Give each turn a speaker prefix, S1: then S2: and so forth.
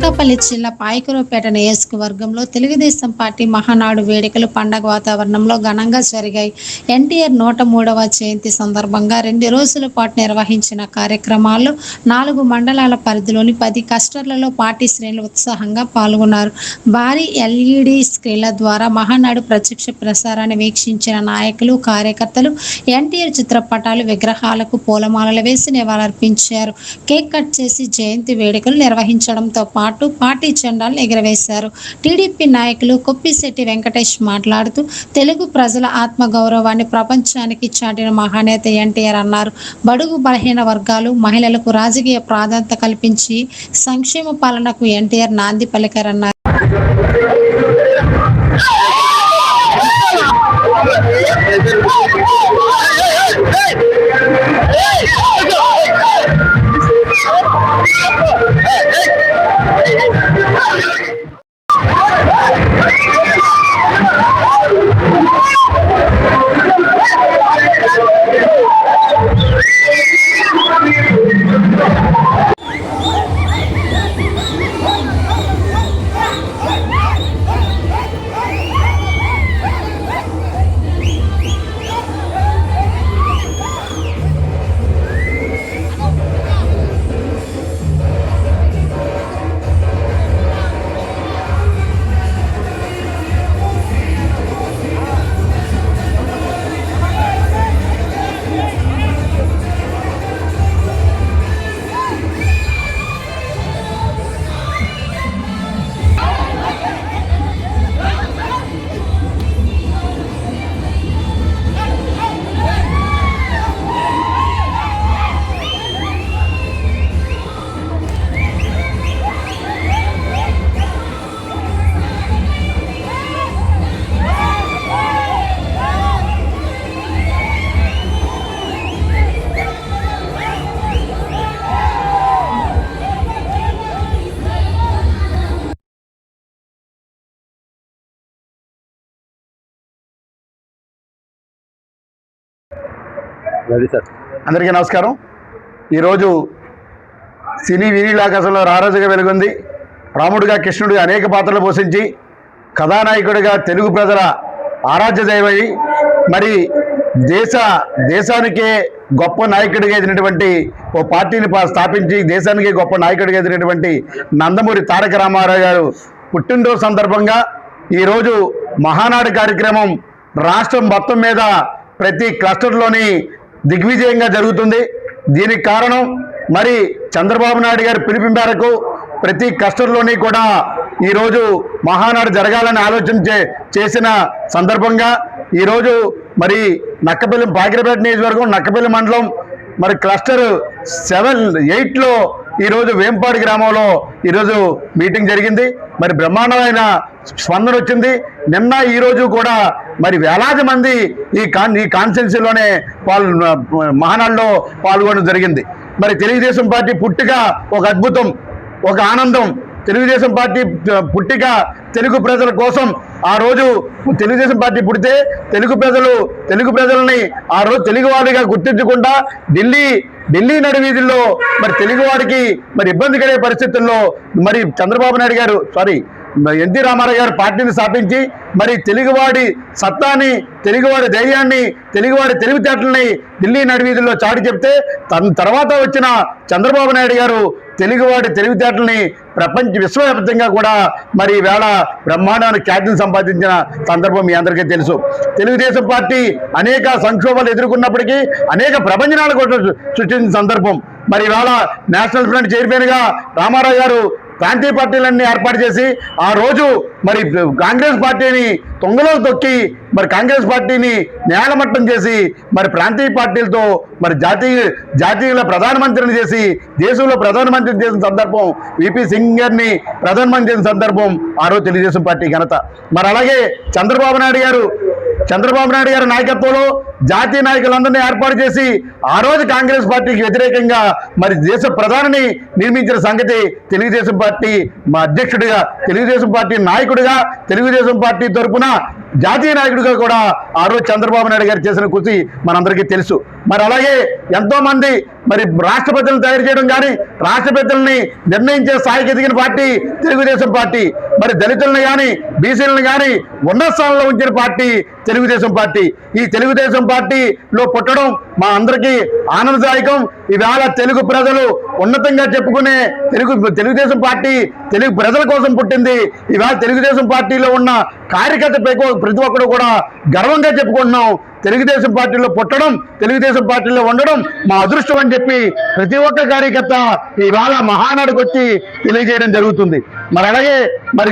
S1: అనకాపల్లి జిల్లా పాయకురావుపేట నియోజకవర్గంలో తెలుగుదేశం పార్టీ మహానాడు వేడుకలు పండగ వాతావరణంలో ఘనంగా జరిగాయి. ఎన్టీఆర్ 103వ జయంతి సందర్భంగా 2 రోజుల పాటు నిర్వహించిన కార్యక్రమాల్లో 4 మండలాల పరిధిలోని 10 క్లస్టర్లలో పార్టీ శ్రేణులు ఉత్సాహంగా పాల్గొన్నారు. భారీ ఎల్ఈడీ స్క్రీన్ల ద్వారా మహానాడు ప్రత్యక్ష ప్రసారాన్ని వీక్షించిన నాయకులు, కార్యకర్తలు ఎన్టీఆర్ చిత్రపటాలు, విగ్రహాలకు పూలమాలలు వేసి నివాళులర్పించారు. కేక్ కట్ చేసి జయంతి వేడుకలు నిర్వహించడంతో పాటు పార్టీ జెండాలను ఎగురవేశారు. టీడీపీ నాయకులు కొప్పిశెట్టి వెంకటేష్ మాట్లాడుతూ తెలుగు ప్రజల ఆత్మగౌరవాన్ని ప్రపంచానికి చాటిన మహానేత ఎన్టీఆర్ అన్నారు. బడుగు బలహీన వర్గాలు, మహిళలకు రాజకీయ ప్రాధాన్యత కల్పించి సంక్షేమ పాలనకు ఎన్టీఆర్ నాంది పలికారన్నారు.
S2: అందరికీ నమస్కారం. ఈరోజు సినీ వీణిలాకాశంలో రారాజుగా వెలుగొంది. రాముడిగా, కృష్ణుడిగా అనేక పాత్రలు పోషించి కథానాయకుడిగా తెలుగు ప్రజల ఆరాధ్య దైవై మరి దేశానికే గొప్ప నాయకుడిగా ఎదిగినటువంటి ఓ పార్టీని స్థాపించి దేశానికే గొప్ప నాయకుడిగా ఎదిగినటువంటి నందమూరి తారక రామారావు గారు పుట్టినరోజు సందర్భంగా ఈరోజు మహానాడు కార్యక్రమం రాష్ట్రం మొత్తం మీద ప్రతి క్లస్టర్లోని దిగ్విజయంగా జరుగుతుంది. దీనికి కారణం మరి చంద్రబాబు నాయుడు గారి పిలుపు మేరకు ప్రతి క్లస్టర్లోని కూడా ఈరోజు మహానాడు జరగాలని ఆలోచన చేసిన సందర్భంగా ఈరోజు మరి నక్కపల్లి పాకిరపేట నియోజకవర్గం నక్కపల్లి మండలం మరి క్లస్టర్ 7-8లో ఈరోజు వేంపాడు గ్రామంలో ఈరోజు మీటింగ్ జరిగింది. మరి బ్రహ్మాండమైన స్పందన వచ్చింది. నిన్న ఈరోజు కూడా మరి వేలాది మంది ఈ కాన్స్టిట్యున్సీలోనే మహానాడులో పాల్గొనడం జరిగింది. మరి తెలుగుదేశం పార్టీ పుట్టుక ఒక అద్భుతం, ఒక ఆనందం. తెలుగుదేశం పార్టీ పుట్టిక తెలుగు ప్రజల కోసం. ఆ రోజు తెలుగుదేశం పార్టీ పుడితే తెలుగు ప్రజలని ఆ రోజు తెలుగువాడిగా గుర్తించకుండా ఢిల్లీ నడివీధుల్లో మరి తెలుగువాడికి మరి ఇబ్బంది కలిగే పరిస్థితుల్లో మరి చంద్రబాబు నాయుడు గారు ఎన్టీ రామారావు గారు పార్టీని స్థాపించి మరి తెలుగువాడి సత్తాని, తెలుగువాడి ధైర్యాన్ని, తెలుగువాడి తెలివితేటల్ని ఢిల్లీ నడివీధుల్లో చాటి చెప్తే తర్వాత వచ్చిన చంద్రబాబు నాయుడు గారు తెలుగువాడి తెలివితేటల్ని విశ్వవ్యాప్తంగా కూడా మరి వేళ బ్రహ్మాండమైన ఖ్యాతిని సంపాదించిన సందర్భం మీ అందరికీ తెలుసు. తెలుగుదేశం పార్టీ అనేక సంక్షోభాలు ఎదుర్కొన్నప్పటికీ అనేక ప్రభంజనాలు కూడా సృష్టించిన సందర్భం. మరి వేళ నేషనల్ ఫ్రంట్ చైర్మన్గా రామారావు గారు ప్రాంతీయ పార్టీలన్నీ ఏర్పాటు చేసి ఆ రోజు మరి కాంగ్రెస్ పార్టీని తొంగలో తొక్కి మరి కాంగ్రెస్ పార్టీని నేలమట్టం చేసి మరి ప్రాంతీయ పార్టీలతో మరి జాతీయ ప్రధానమంత్రిని చేసి దేశంలో ప్రధానమంత్రిని చేసిన సందర్భం, విపి సింగ్ గారిని ప్రధానమంత్రి చేసిన సందర్భం ఆ రోజు తెలుగుదేశం పార్టీ ఘనత. మరి అలాగే చంద్రబాబు నాయుడు గారి నాయకత్వంలో జాతీయ నాయకులందరినీ ఏర్పాటు చేసి ఆ రోజు కాంగ్రెస్ పార్టీకి వ్యతిరేకంగా మరి దేశ ప్రధానిని నిర్మించిన సంగతి తెలుగుదేశం పార్టీ అధ్యక్షుడిగా, తెలుగుదేశం పార్టీ నాయకుడిగా, తెలుగుదేశం పార్టీ తరఫున జాతీయ నాయకుడిగా కూడా ఆ రోజు చంద్రబాబు నాయుడు గారు చేసిన కృషి మనందరికీ తెలుసు. మరి అలాగే ఎంతో మంది మరి రాష్ట్రపతులను తయారు చేయడం కానీ రాష్ట్రపతుల్ని నిర్ణయించే స్థాయికి ఎదిగిన పార్టీ తెలుగుదేశం పార్టీ. మరి దళితులను కానీ బీసీలను కానీ ఉన్నత స్థానంలో ఉంచిన పార్టీ తెలుగుదేశం పార్టీ. ఈ తెలుగుదేశం పార్టీలో పుట్టడం మా అందరికీ ఆనందదాయకం. ఇవాళ తెలుగు ప్రజలు ఉన్నతంగా చెప్పుకునే తెలుగుదేశం పార్టీ తెలుగు ప్రజల కోసం పుట్టింది. ఇవాళ తెలుగుదేశం పార్టీలో ఉన్న కార్యకర్త ప్రతి ఒక్కరు కూడా గర్వంగా చెప్పుకుంటున్నాం. తెలుగుదేశం పార్టీలో పుట్టడం, తెలుగుదేశం పార్టీలో ఉండడం మా అదృష్టం అని చెప్పి ప్రతి ఒక్క కార్యకర్త ఇవాళ మహానాడుకు వచ్చి తెలియజేయడం జరుగుతుంది. మరి అలాగే మరి